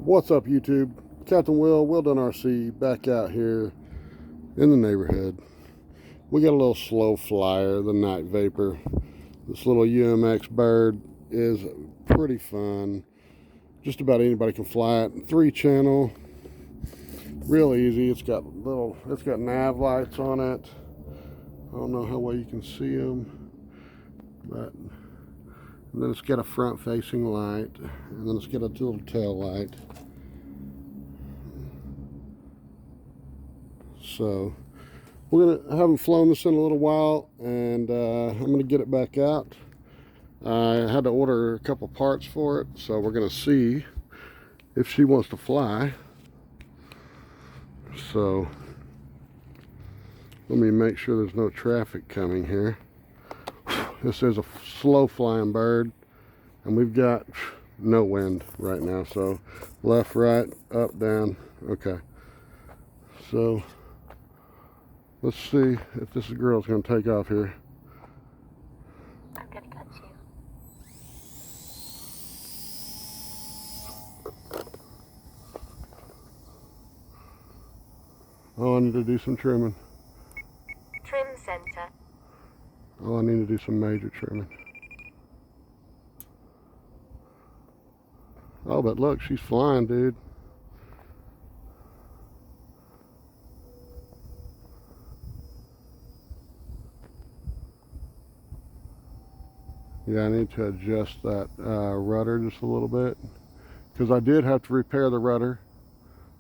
What's up, YouTube? Captain Will done RC, back out here in the neighborhood. We got a little slow flyer, the Night Vapor. This little UMX bird is pretty fun. Just about anybody can fly it. 3-channel, real easy. It's got nav lights on it. I don't know how well you can see them, but and then it's got a front-facing light, and then it's got a little tail light. So we're gonna haven't flown this in a little while, and I'm gonna get it back out. I had to order a couple parts for it, so we're gonna see if she wants to fly. So let me make sure there's no traffic coming here. This is a slow flying bird, and we've got no wind right now, so left, right, up, down. Okay, so let's see if this girl's going to take off here. I'm going to catch you. Oh, I need to do some trimming. Trim center. Oh, I need to do some major trimming. Oh, but look, she's flying, dude. Yeah, I need to adjust that rudder just a little bit, because I did have to repair the rudder.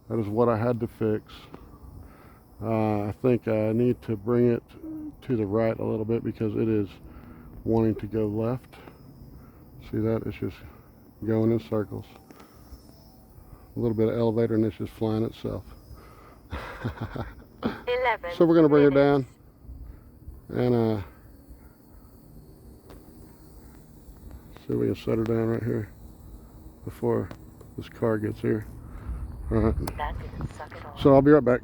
That is what I had to fix. I think I need to bring it to the right a little bit because it is wanting to go left. See that? It's just going in circles. A little bit of elevator and it's just flying itself. 11 So we're going to bring her minutes. down and see if we can set her down right here before this car gets here. All right. That didn't suck at all. So I'll be right back.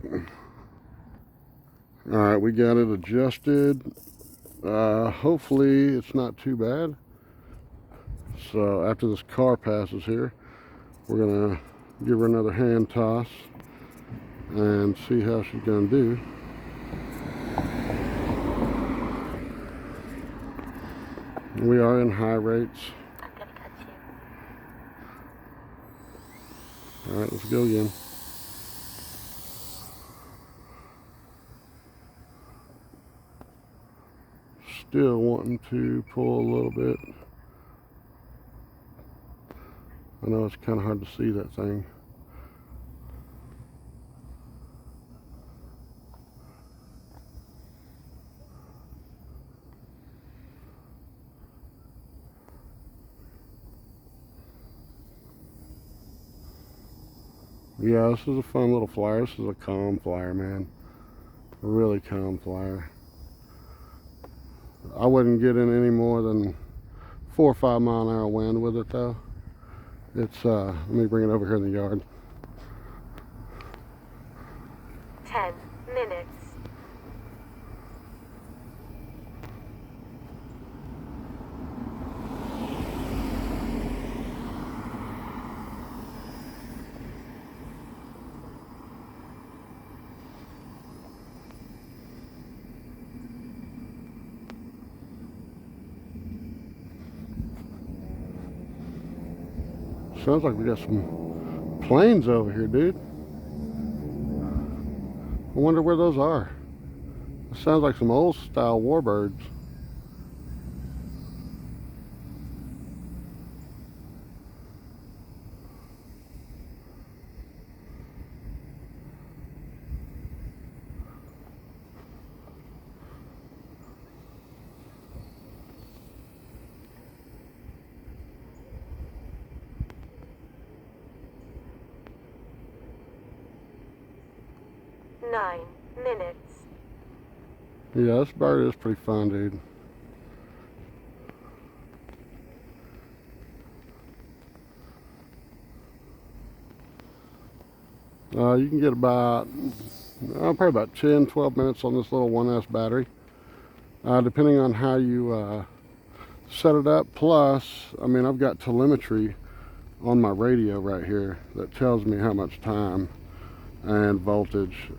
All right, we got it adjusted. Hopefully it's not too bad. So after this car passes here, we're gonna give her another hand toss and see how she's gonna do. We are in high rates. I'm going to catch you. All right, let's go again. Still wanting to pull a little bit. I know it's kind of hard to see that thing. Yeah, this is a fun little flyer. This is a calm flyer, man. A really calm flyer. I wouldn't get in any more than 4 or 5 mile an hour wind with it though. It's let me bring it over here in the yard. 10 minutes. Sounds like we got some planes over here, dude. I wonder where those are. It sounds like some old style warbirds. Nine minutes. Yeah, this bird is pretty fun, dude. You can get about probably about 10-12 minutes on this little 1S battery, depending on how you set it up. Plus, I mean, I've got telemetry on my radio right here that tells me how much time and voltage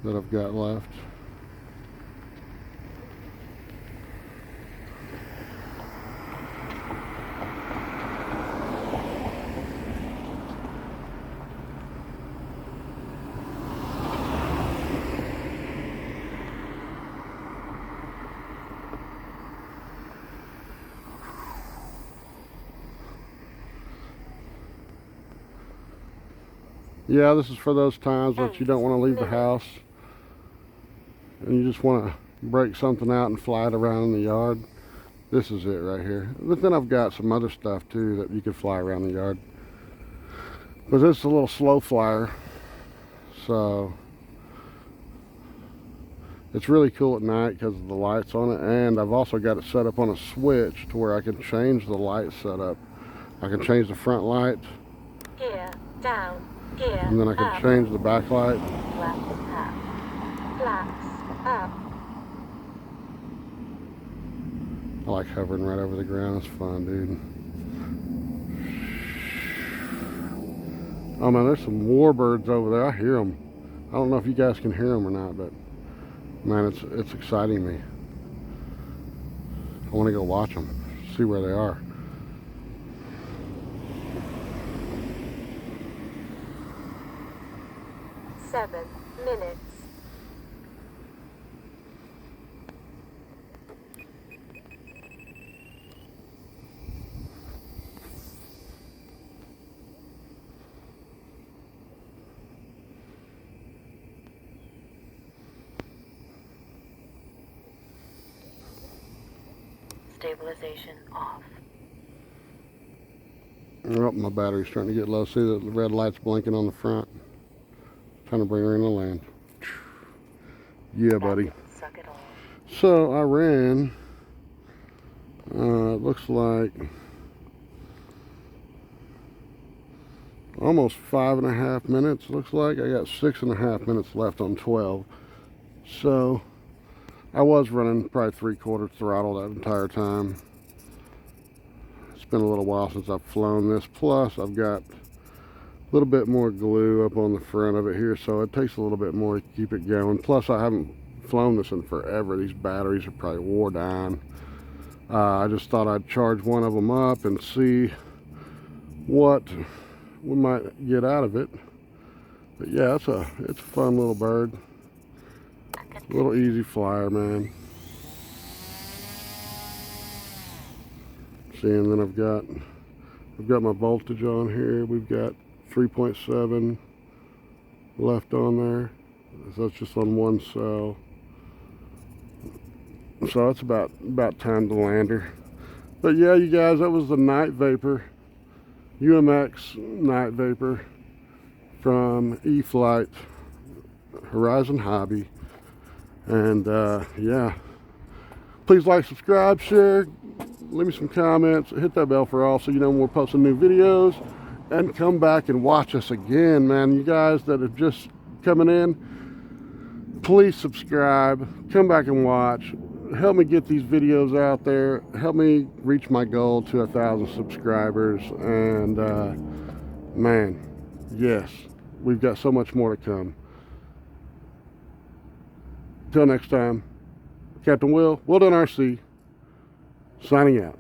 that I've got left. Yeah, this is for those times that you don't want to leave the house and you just want to break something out and fly it around in the yard. This is it right here. But then I've got some other stuff too that you can fly around the yard. But this is a little slow flyer, so it's really cool at night because of the lights on it. And I've also got it set up on a switch to where I can change the light setup. I can change the front light, Gear down. Gear and then I can up. change the back light. Flaps up. Flaps up. I like hovering right over the ground. It's fun, dude. Oh man, there's some warbirds over there. I hear them. I don't know if you guys can hear them or not, but man, it's exciting me. I want to go watch them, see where they are. Seven minutes. Stabilization off. Oh, my battery's starting to get low. See the red light's blinking on the front. Trying to bring her in the land. Yeah, buddy. Suck it all. So I ran, it looks like almost 5.5 minutes. Looks like I got 6.5 minutes left on 12. So I was running probably 3/4 throttle that entire time. It's been a little while since I've flown this. Plus I've got a little bit more glue up on the front of it here, so it takes a little bit more to keep it going. Plus I haven't flown this in forever. These batteries are probably wore down. I just thought I'd charge one of them up and see what we might get out of it. But yeah, it's a fun little bird. A little easy flyer, man. See, and then I've got my voltage on here. We've got 3.7 left on there. So that's just on one cell. So it's about time to land her. But yeah, you guys, that was the Night Vapor, UMX Night Vapor from E-Flight Horizon Hobby. And yeah, please like, subscribe, share, leave me some comments, hit that bell for all so you know when we're posting new videos, and come back and watch us again, man. You guys that are just coming in, please subscribe, come back and watch, help me get these videos out there, help me reach my goal to 1,000 subscribers. And man, yes, we've got so much more to come. Till next time, Captain Will, Will Done RC, signing out.